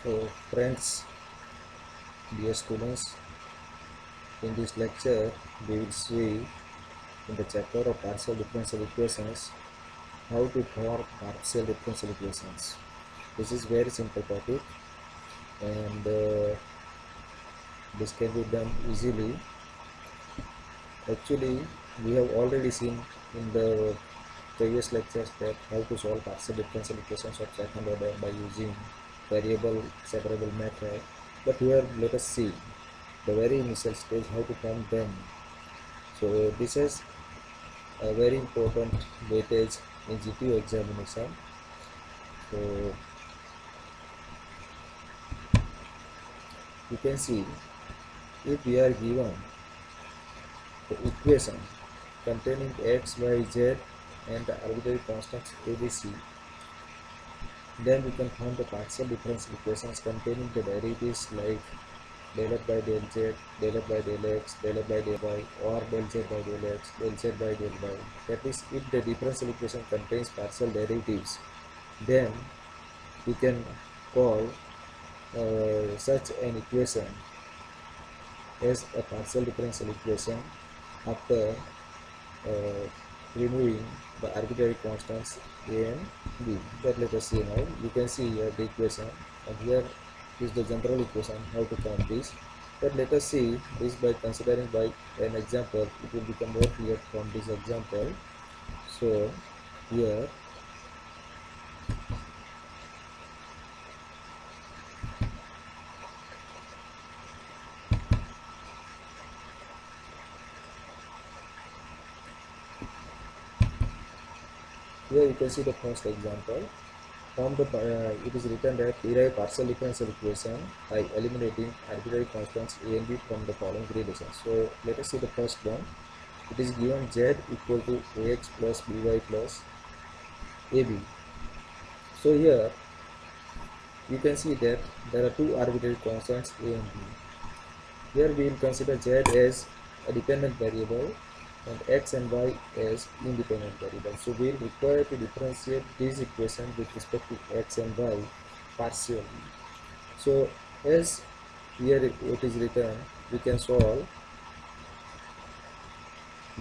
So friends, dear students, in this lecture we will see in the chapter of partial differential equations how to form partial differential equations. This is very simple topic, and this can be done easily. Actually, we have already seen in the previous lectures that how to solve partial differential equations of second order by using variable separable method. But here let us see the very initial stage how to form them. So this is a very important weightage in GTO examination. So you can see, if we are given the equation containing x, y, z and the arbitrary constants ABC, then we can find the partial differential equations containing the derivatives like del f by del z, del f by del x, del f by del y, or del z by del x, del z by del y. That is, if the differential equation contains partial derivatives, then we can call such an equation as a partial differential equation after uh, removing the arbitrary constants a and b. That let us see now. You can see here the equation, and here is the general equation how to form this. But let us see this by considering by an example. It will become more clear from this example. So here you can see the first example. It is written that derive partial differential equation by eliminating arbitrary constants a and b from the following relations. So let us see the first one. It is given z equal to ax plus by plus ab. So here you can see that there are two arbitrary constants a and b. Here we will consider z as a dependent variable and x and y as independent variables. So we will require to differentiate this equation with respect to x and y partially. So as here it is written, we can solve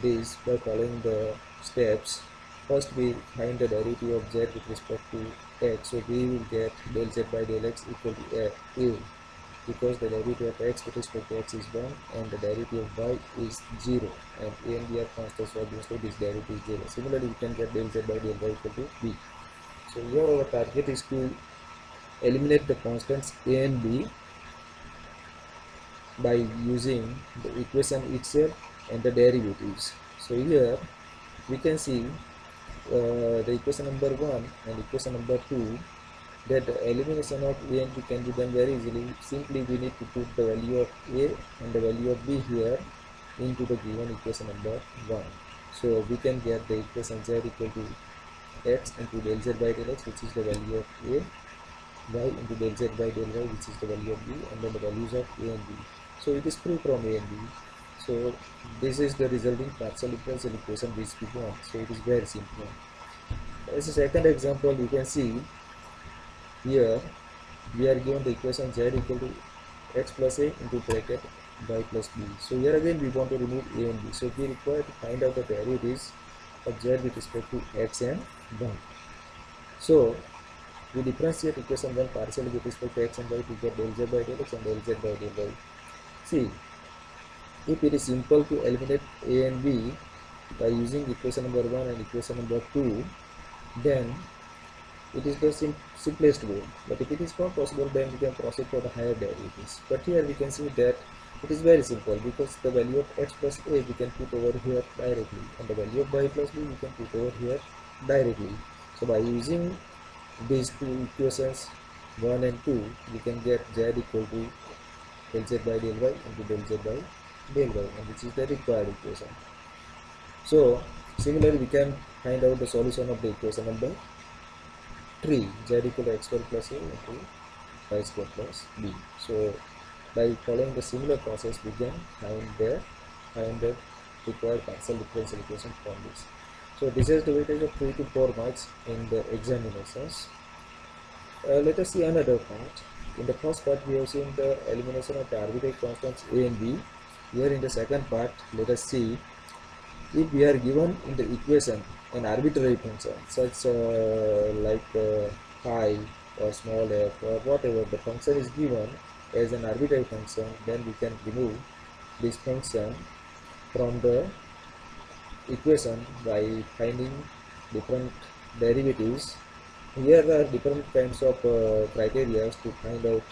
this by following the steps. First we find the derivative of z with respect to x. So we will get del z by del x equal to a, because the derivative of x with respect to x is 1 and the derivative of y is 0, and a and b are constants, so obviously this derivative is 0. Similarly, we can get del z by del y equal to b. So here our target is to eliminate the constants a and b by using the equation itself and the derivatives. So here we can see the equation number 1 and equation number 2, that the elimination of a and b can be done very easily. Simply we need to put the value of a and the value of b here into the given equation number 1. So we can get the equation z equal to x into del z by del x, which is the value of a, y into del z by del y, which is the value of b, and then the values of a and b. So it is proved from a and b. So this is the resulting partial differential equation which we want. So it is very simple. As a second example, you can see here we are given the equation z equal to x plus a into bracket y plus b. So here again we want to remove a and b. So we require to find out the derivatives of z with respect to x and y. So we differentiate equation 1 partially with respect to x and y to get del z by del x and del z by del y. See, if it is simple to eliminate a and b by using equation number 1 and equation number 2, then it is the simplest way. But if it is not possible, then we can proceed for the higher derivatives. But here we can see that it is very simple, because the value of x plus a we can put over here directly, and the value of y plus b we can put over here directly. So by using these two equations 1 and 2, we can get z equal to del z by del y into del z by del y, and which is the required equation. So similarly we can find out the solution of the equation number 3, z equal to x square plus a into y square plus b. So by following the similar process, we can find the required partial differential equation from this. So this is the weightage of 3 to 4 marks in the examinations. Let us see another part. In the first part, we have seen the elimination of the arbitrary constants a and b. Here in the second part, let us see if we are given in the equation an arbitrary function such like phi or small f or whatever the function is given as an arbitrary function, then we can remove this function from the equation by finding different derivatives. Here are different kinds of criteria to find out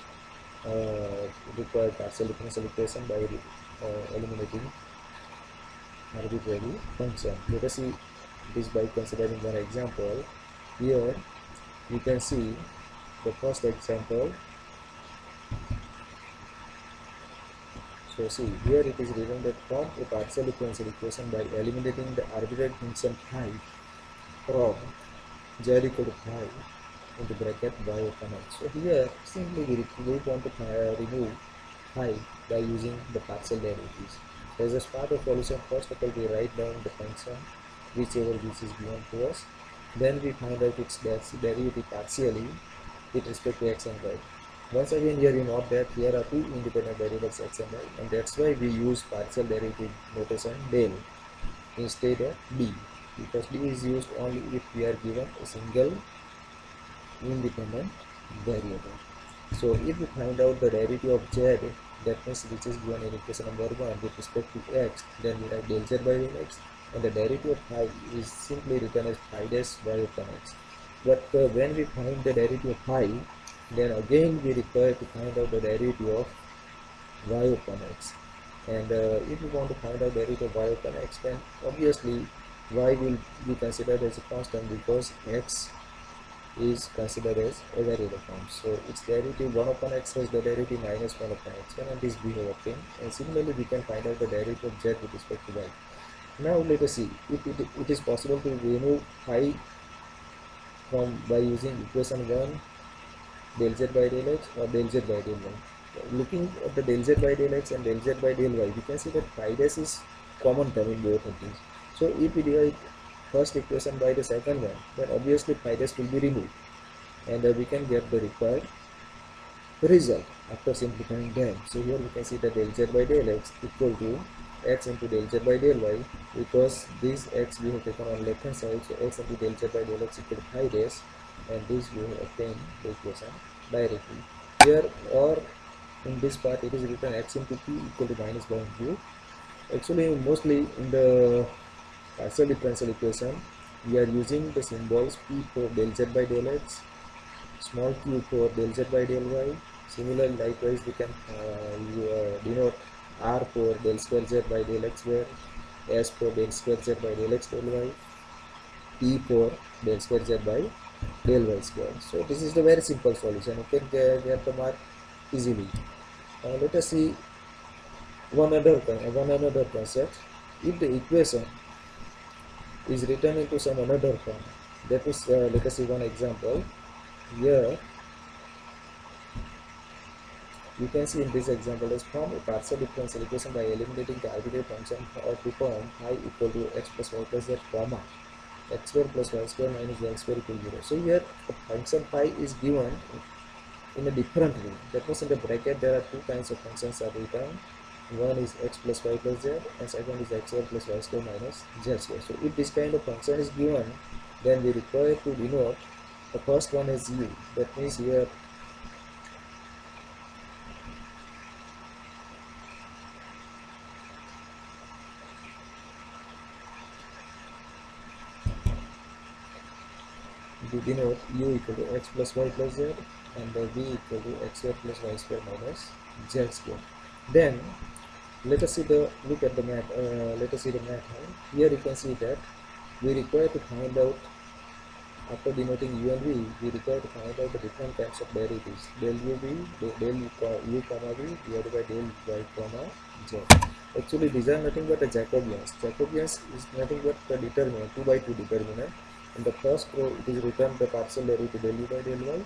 required partial differential equation by eliminating arbitrary function. Let us see this by considering one example. Here you can see the first example. So see, here it is written that form a partial differential equation by eliminating the arbitrary function phi from z equal to phi into bracket y upon x. So here simply we want to remove phi by using the partial derivatives. As a part of solution, first of all we write down the function whichever which is given to us. Then we find out its derivative partially with respect to x and y. Once again, here you note that here are two independent variables x and y, and that's why we use partial derivative notation del instead of d, because d is used only if we are given a single independent variable. So if we find out the derivative of z, that means which is given in equation number 1 with respect to x, then we write del z by del x, and the derivative of phi is simply written as phi dash y upon x. But when we find the derivative of phi, then again we require to find out the derivative of y upon x. And if we want to find out derivative of y upon x, then obviously y will be considered as a constant because x is considered as a variable form. So its derivative 1 upon x has the derivative minus 1 upon x, and this we have obtained. And similarly we can find out the derivative of z with respect to y. Now let us see if it is possible to remove phi from by using equation 1 del z by del x or del z by del y. Looking at the del z by del x and del z by del y, we can see that phi dash is common term in both of these. So if we divide first equation by the second one, then obviously phi dash will be removed, and we can get the required result after simplifying them. So here we can see that del z by del x equal to x into del z by del y, because this x we have taken on left hand side, so x into del z by del x equal to phi dash, and this we have obtained the equation directly. Here or in this part it is written x into p equal to minus 1 cube. Actually mostly in the partial differential equation we are using the symbols p for del z by del x, small q for del z by del y. Similarly, likewise we can denote r for del square z by del x square, s for del square z by del x del y, p for del square z by del y square. So this is the very simple solution. You can get the mark easily. Let us see one another concept. If the equation is written into some another form, that is let us see one example. Here you can see in this example as form a partial differential equation by eliminating the arbitrary function of the form phi equal to x plus y plus z comma x square plus y square minus z square equal to 0. So here the function phi is given in a different way. That means in the bracket there are two kinds of functions are written. One is x plus y plus z, and second is x square plus y square minus z square. So if this kind of function is given, then we require to denote the first one as u. That means here we denote u equal to x plus y plus z, and v equal to x square plus y square minus z square. Then let us see look at the math. Let us see the math. Here you can see that we require to find out, after denoting u and v, we require to find out the different types of derivatives. Del u v, del u comma v divided by del y comma z. Actually these are nothing but the Jacobians. Jacobians is nothing but the determinant, 2 by 2 determinant. In the first row it is written the partial derivative del u by del y,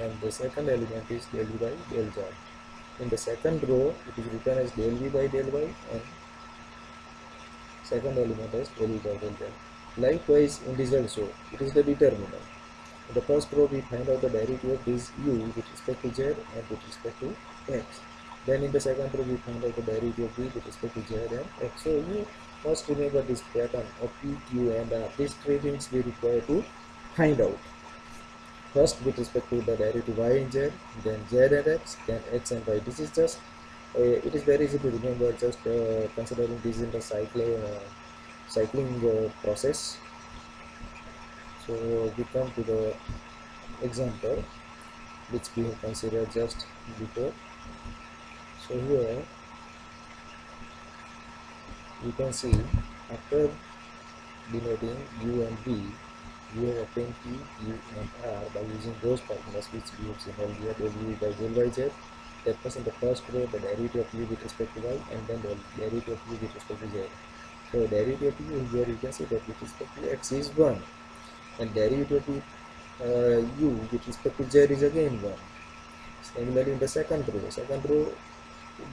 and the second element is del u by del z. In the second row it is written as del v by del y, and second element as del u by del z. Likewise in this also it is the determinant. In the first row, we find out the derivative of this u with respect to z and with respect to x. Then in the second row, we find out the derivative of v with respect to z and x. So you must remember this pattern of p, q, and r. These three things we require to find out. First, with respect to the derivative y and z, then z and x, then x and y. This is just it is very easy to remember, just considering this in the cycling process. So we come to the example which we have considered just before. So here you can see, after denoting u and v, we have obtained p, q, and r by using those formulas which we have seen earlier, w by del by z. That was in the first row the derivative of u with respect to y, and then the derivative of u with respect to z. So derivative of u here you can see that with respect to x is 1, and derivative of u with respect to z is again 1. Similarly, in the second row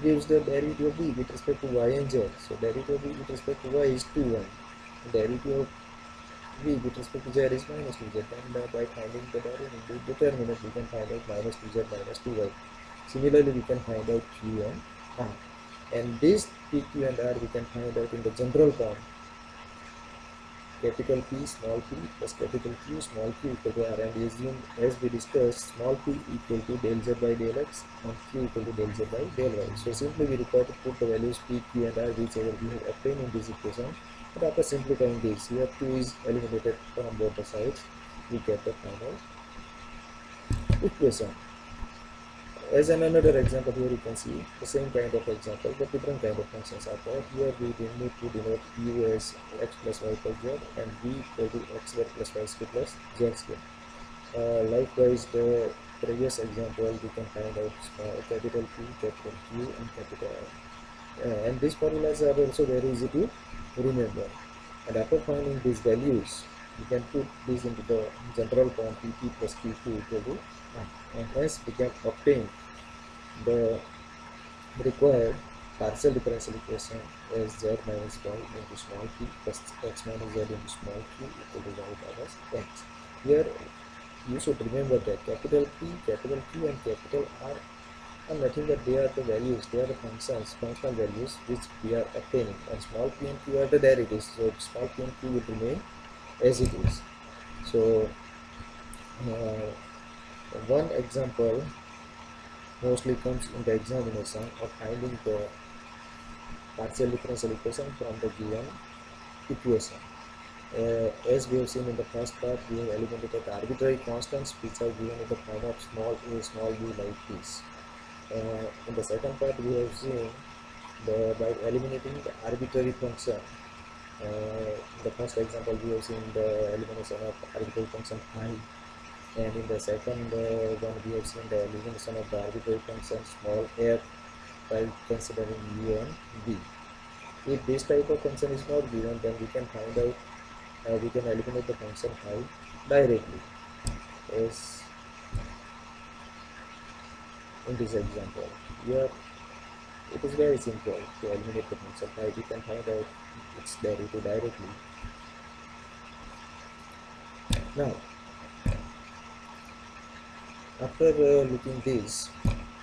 gives the derivative of v with respect to y and z. So derivative of v with respect to y is 2, 1. Derivative of v with respect to z is minus 2z, and by finding the derivative determinant we can find out minus 2z minus 2y. Similarly, we can find out q and r, and this p, q, and r we can find out in the general form: capital P small p plus capital Q small q equal to r, and assume, as we discussed, small p equal to del z by del x and q equal to del z by del y. So simply we require to put the values p, q, and r whichever we have obtained in this equation, and after simplifying this, here q is eliminated from both the sides, we get the final equation. As another example, here you can see the same kind of example, but different kind of functions are there. Here we need to denote u as x plus y plus z, and v equal to x square plus y square plus z square. Likewise, the previous example, we can find out capital P, capital Q, and capital R. And these formulas are also very easy to remember. And after finding these values, we can put this into the general form pp plus q2 equal to 1, and hence we can obtain the required partial differential equation as z minus y into small p plus x minus z into small q equal to y minus x. Here you should remember that capital P, capital Q, and capital R are nothing but they are the values, they are the functional values which we are obtaining, and small p and q are the derivatives, so small p and q will remain as it is. So one example mostly comes in the examination of finding the partial differential equation from the given equation. As we have seen in the first part, we have eliminated the arbitrary constants which are given in the form of small a, small b like this. In the second part, we have seen by eliminating the arbitrary function. In the first example, we have seen the elimination of arbitrary function phi, and in the second one, we have seen the elimination of the arbitrary function small f by considering u and v. If this type of function is not given, then we can find out, we can eliminate the function phi directly, as in this example. Here it is very simple to eliminate the function phi. We can find out its derivative directly. Now, after looking this,